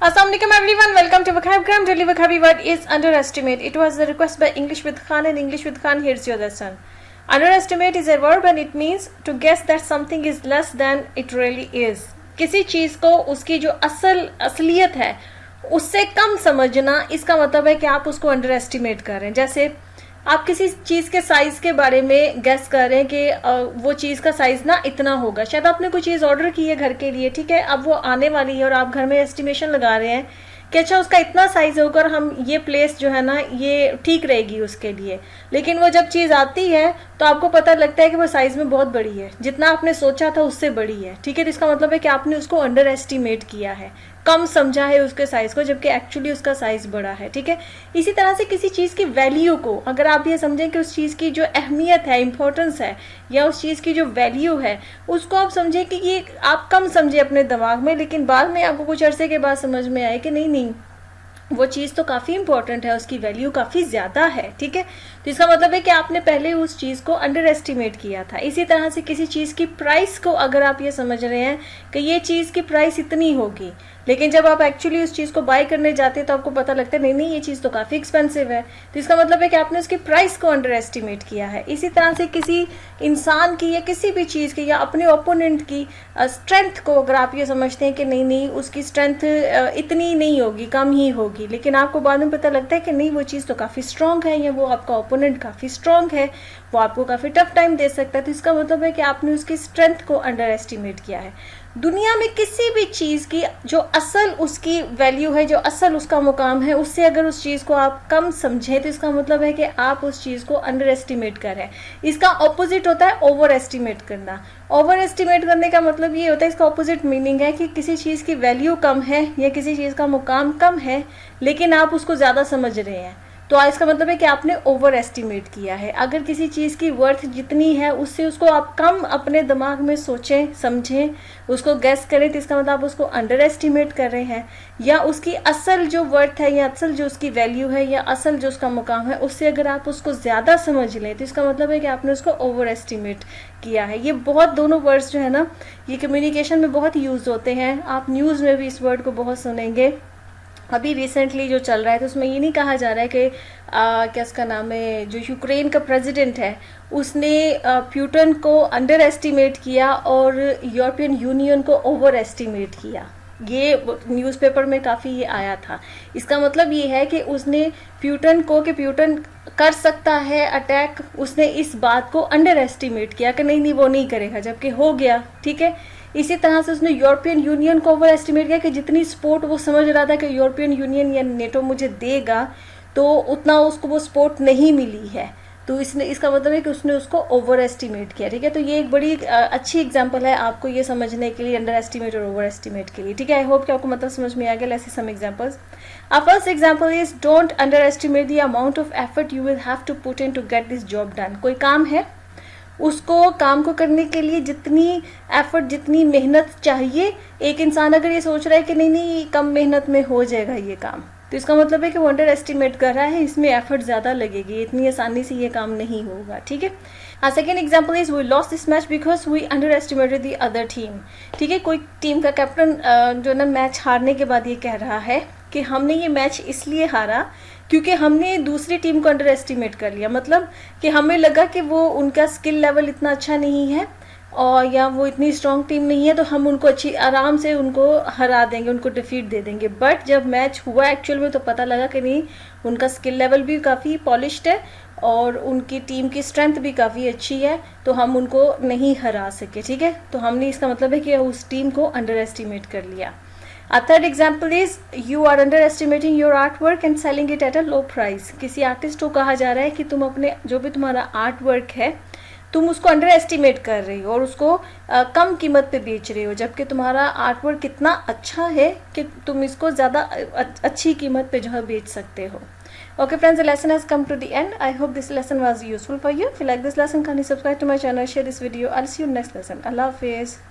Assalamualaikum everyone, welcome to Vocabgram. Daily vocabulary word is underestimate. It was a request by English with Khan and English with Khan. Here's your lesson. Underestimate is a verb and it means to guess that something is less than it really is. किसी चीज को उसकी जो असलियत है उससे कम समझना, इसका मतलब है कि आप उसको अंडर एस्टिमेट कर रहे हैं. जैसे आप किसी चीज के साइज के बारे में गेस कर रहे हैं कि वो चीज का साइज ना इतना होगा. शायद आपने कोई चीज ऑर्डर की है घर के लिए, ठीक है, अब वो आने वाली है और आप घर में एस्टिमेशन लगा रहे हैं कि अच्छा उसका इतना साइज होगा और हम ये प्लेस जो है ना ये ठीक रहेगी उसके लिए. लेकिन वो जब चीज आती है तो आपको पता लगता है कि वो साइज में बहुत बड़ी है, जितना आपने सोचा था उससे बड़ी है. ठीक है, तो इसका मतलब है कि आपने उसको अंडर एस्टिमेट किया है, कम समझा है उसके साइज को, जबकि एक्चुअली उसका साइज बड़ा है. ठीक है, इसी तरह से किसी चीज की वैल्यू को अगर आप ये समझें कि उस चीज की जो अहमियत है, इंपॉर्टेंस है, या उस चीज की जो वैल्यू है उसको आप समझें कि ये आप कम समझे अपने दिमाग में, लेकिन बाद में आपको कुछ अरसे के बाद समझ में आए कि नहीं वो चीज़ तो काफ़ी इंपॉर्टेंट है, उसकी वैल्यू काफ़ी ज़्यादा है. ठीक है, तो इसका मतलब है कि आपने पहले उस चीज़ को अंडर एस्टिमेट किया था. इसी तरह से किसी चीज़ की प्राइस को अगर आप ये समझ रहे हैं कि ये चीज़ की प्राइस इतनी होगी, लेकिन जब आप एक्चुअली उस चीज़ को बाय करने जाते हैं तो आपको पता लगता है नहीं ये चीज़ तो काफ़ी एक्सपेंसिव है. तो इसका मतलब है कि आपने उसकी प्राइस को अंडर एस्टिमेट किया है. इसी तरह से किसी इंसान की या किसी भी चीज़ की या अपने ओपोनेंट की स्ट्रेंथ को अगर आप ये समझते हैं कि नहीं उसकी स्ट्रेंथ इतनी नहीं होगी, कम ही होगी, लेकिन आपको बाद में पता लगता है कि नहीं वो चीज़ तो काफ़ी स्ट्रॉन्ग है, या वो आपका ओपोनेंट काफ़ी स्ट्रॉन्ग है, वो आपको काफ़ी टफ टाइम दे सकता है. तो इसका मतलब है कि आपने उसकी स्ट्रेंथ को अंडर एस्टिमेट किया है. दुनिया में किसी भी चीज़ की जो असल उसकी वैल्यू है, जो असल उसका मुकाम है, उससे अगर उस चीज़ को आप कम समझें तो इसका मतलब है कि आप उस चीज़ को अंडर एस्टिमेट कर रहे हैं. इसका ऑपोजिट होता है ओवर एस्टिमेट करना. ओवर एस्टिमेट करने का मतलब ये होता है, इसका ऑपोजिट मीनिंग है कि किसी चीज़ की वैल्यू कम है या किसी चीज़ का मुकाम कम है, लेकिन आप उसको ज़्यादा समझ रहे हैं, तो इसका मतलब है कि आपने ओवर एस्टिमेट किया है. अगर किसी चीज़ की वर्थ जितनी है उससे उसको आप कम अपने दिमाग में सोचें, समझें, उसको गेस करें, तो इसका मतलब आप उसको अंडर एस्टिमेट कर रहे हैं. या उसकी असल जो वर्थ है या असल जो उसकी वैल्यू है या असल जो उसका मुकाम है उससे अगर आप उसको ज़्यादा समझ लें तो इसका मतलब है कि आपने उसको ओवर एस्टिमेट किया है. ये बहुत दोनों वर्ड्स जो है ना ये कम्युनिकेशन में बहुत यूज़ होते हैं. आप न्यूज़ में भी इस वर्ड को बहुत सुनेंगे. अभी रिसेंटली जो चल रहा है तो उसमें ये नहीं कहा जा रहा है कि क्या उसका नाम है, जो यूक्रेन का प्रेसिडेंट है उसने प्यूटन को अंडर एस्टिमेट किया और यूरोपियन यूनियन को ओवर एस्टिमेट किया. ये न्यूज़पेपर में काफ़ी ये आया था. इसका मतलब ये है कि उसने प्यूटन को कि प्यूटन कर सकता है अटैक, उसने इस बात को अंडर एस्टिमेट किया कि नहीं वो नहीं करेगा, जबकि हो गया. ठीक है, इसी तरह से उसने यूरोपियन यूनियन को ओवर एस्टिमेट किया कि जितनी सपोर्ट वो समझ रहा था कि यूरोपियन यूनियन या नेटो मुझे देगा तो उतना उसको वो सपोर्ट नहीं मिली है. तो इसका मतलब है कि उसने उसको ओवर एस्टिमेट किया. ठीक है, तो ये एक बड़ी अच्छी एग्जांपल है आपको ये समझने के लिए, अंडर एस्टिमेट और ओवर एस्टिमेट के लिए. ठीक है, आई होप कि आपको मतलब समझ में आ गया. Let's see some examples. Our first example is don't underestimate the amount of effort you will have to put in to get this job done. कोई काम है, उसको काम को करने के लिए जितनी एफर्ट, जितनी मेहनत चाहिए, एक इंसान अगर ये सोच रहा है कि नहीं कम मेहनत में हो जाएगा ये काम, तो इसका मतलब है कि वो अंडर एस्टिमेट कर रहा है, इसमें एफर्ट ज़्यादा लगेगी, इतनी आसानी से ये काम नहीं होगा. ठीक है, second example is we lost this match because we underestimated the other team. ठीक है, कोई टीम का कैप्टन जो ना मैच हारने के बाद ये कह रहा है कि हमने ये मैच इसलिए हारा क्योंकि हमने दूसरी टीम को अंडर एस्टिमेट कर लिया. मतलब कि हमें लगा कि वो उनका स्किल लेवल इतना अच्छा नहीं है और या वो इतनी स्ट्रॉन्ग टीम नहीं है, तो हम उनको अच्छी आराम से उनको हरा देंगे, उनको डिफीट दे देंगे. बट जब मैच हुआ एक्चुअल में तो पता लगा कि नहीं, उनका स्किल लेवल भी काफ़ी पॉलिश्ड है और उनकी टीम की स्ट्रेंथ भी काफ़ी अच्छी है, तो हम उनको नहीं हरा सके. ठीक है, तो हमने इसका मतलब है कि उस टीम को अंडर एस्टिमेट कर लिया. A third example is you are underestimating your artwork and selling it at a low price. किसी आर्टिस्ट को कहा जा रहा है कि तुम अपने जो भी तुम्हारा आर्ट वर्क है तुम उसको अंडर एस्टिमेट कर रही हो और उसको कम कीमत पे बेच रही हो, जबकि तुम्हारा आर्ट वर्क कितना अच्छा है कि तुम इसको ज़्यादा अच्छी कीमत पे जो है बेच सकते हो. Okay friends, the lesson has come to the end. I hope this lesson was useful for you. If you like this lesson, kindly subscribe to my channel, share this video. I'll see you next lesson. Allah Hafiz.